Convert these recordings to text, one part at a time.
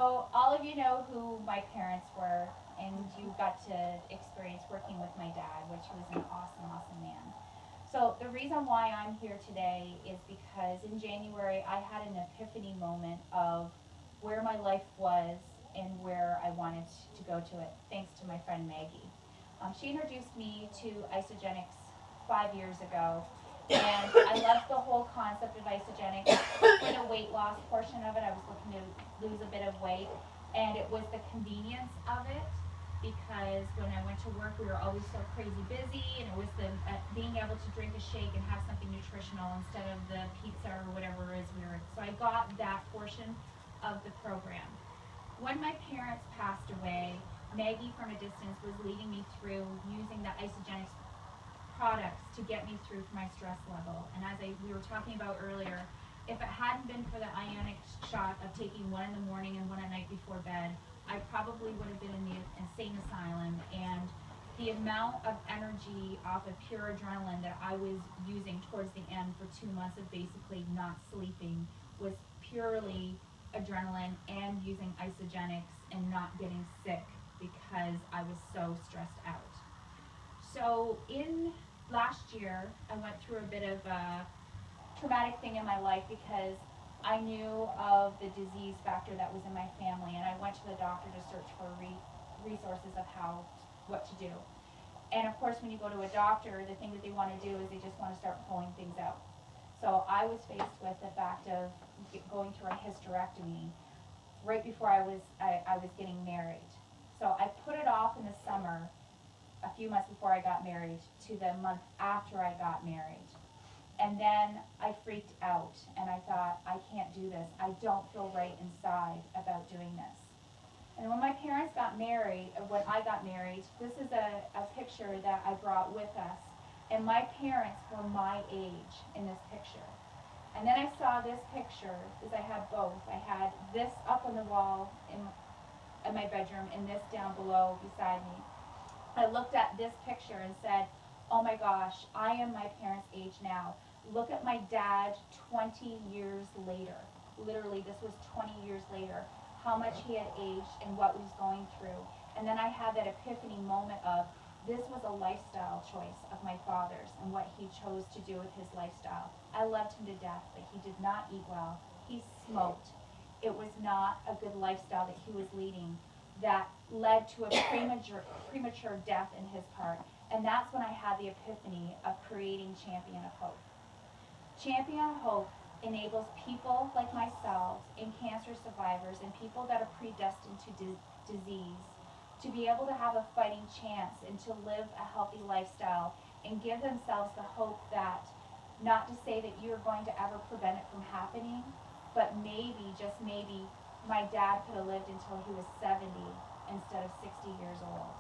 So all of you know who my parents were, and you got to experience working with my dad, which was an awesome, awesome man. So the reason why I'm here today is because in January I had an epiphany moment of where my life was and where I wanted to go to it, thanks to my friend Maggie. She introduced me to Isagenix 5 years ago, and I loved the whole concept of Isagenix. For the weight loss portion of it, I was looking to lose a bit of weight, and it was the convenience of it, because when I went to work, we were always so crazy busy, and it was the being able to drink a shake and have something nutritional instead of the pizza or whatever it is we were. So I got that portion of the program. When my parents passed away, Maggie from a distance was leading me through using the Isagenix products to get me through for my stress level. And as we were talking about earlier, if it hadn't been for the ionic shot of taking one in the morning and one at night before bed, I probably would have been in the insane asylum. And the amount of energy off of pure adrenaline that I was using towards the end for 2 months of basically not sleeping was purely adrenaline and using Isagenix and not getting sick because I was so stressed out. So in last year, I went through a bit of a traumatic thing in my life because I knew of the disease factor that was in my family, and I went to the doctor to search for resources of what to do. And of course, when you go to a doctor, the thing that they want to do is they just want to start pulling things out. So I was faced with the fact of going through a hysterectomy right before I was getting married. So I put it off in the summer, a few months before I got married, to the month after I got married. And then I freaked out and I thought, I can't do this. I don't feel right inside about doing this. And when my parents got married, or when I got married, this is a picture that I brought with us. And my parents were my age in this picture. And then I saw this picture, because I had both. I had this up on the wall in my bedroom and this down below beside me. I looked at this picture and said, oh my gosh, I am my parents' age now. Look at my dad 20 years later. Literally, this was 20 years later, how much he had aged and what he was going through. And then I had that epiphany moment of, this was a lifestyle choice of my father's and what he chose to do with his lifestyle. I loved him to death, but he did not eat well. He smoked. It was not a good lifestyle that he was leading that led to a premature death in his part. And that's when I had the epiphany of creating Champion of Hope. Champion of Hope enables people like myself and cancer survivors and people that are predestined to disease to be able to have a fighting chance and to live a healthy lifestyle and give themselves the hope that, not to say that you're going to ever prevent it from happening, but maybe, just maybe, my dad could have lived until he was 70 instead of 60 years old.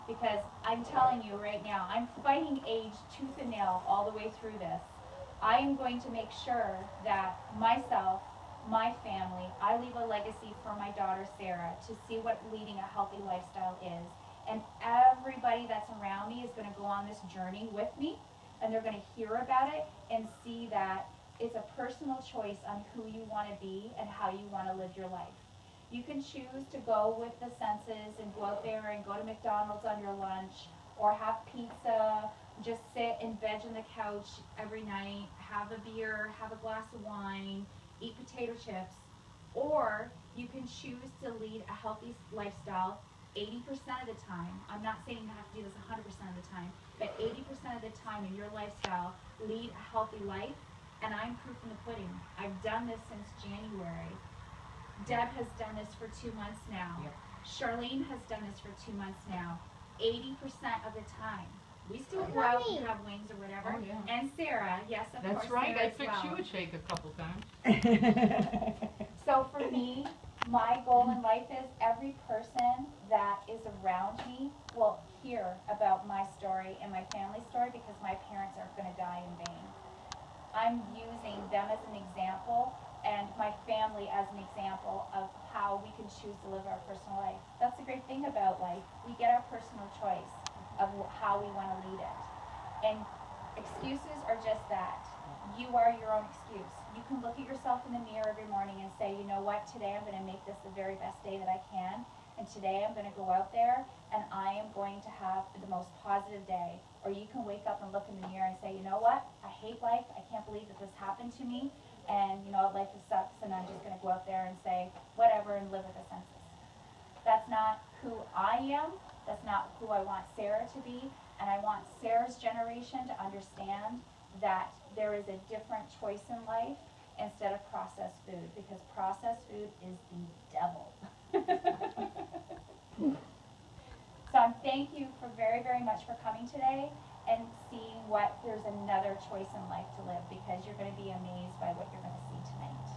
Because I'm telling you right now, I'm fighting age tooth and nail all the way through this. I am going to make sure that myself, my family, I leave a legacy for my daughter Sarah to see what leading a healthy lifestyle is. And everybody that's around me is going to go on this journey with me, and they're going to hear about it and see that it's a personal choice on who you want to be and how you want to live your life. You can choose to go with the senses and go out there and go to McDonald's on your lunch, or have pizza, just sit and veg on the couch every night, have a beer, have a glass of wine, eat potato chips. Or you can choose to lead a healthy lifestyle 80% of the time. I'm not saying you have to do this 100% of the time, but 80% of the time in your lifestyle, lead a healthy life. And I'm proof in the pudding. I've done this since January. Deb has done this for 2 months now. Yep. Charlene has done this for 2 months now. 80% of the time. We still go out and have wings or whatever. Oh, yeah. And Sarah, yes, of course. That's right. Sarah I fixed you a shake a couple times. So for me, my goal in life is every person that is around me will hear about my story and my family story, because my parents aren't going to die in vain. I'm using them as an example and my family as an example of how we can choose to live our personal life. That's the great thing about life. We get our personal choice of how we want to lead it. And excuses are just that. You are your own excuse. you can look at yourself in the mirror every morning and say, you know what, today I'm going to make this the very best day that I can. And today I'm going to go out there and I am going to have the most positive day. Or you can wake up and look in the mirror and say, you know what, I hate life. I can't believe that this happened to me. And, you know, life sucks and I'm just going to go out there and say whatever and live with a sense. That's not who I am. That's not who I want Sarah to be. And I want Sarah's generation to understand that there is a different choice in life instead of processed food, because processed food is the devil. So thank you for very, very much for coming today and seeing what there's another choice in life to live, because you're going to be amazed by what you're going to see tonight.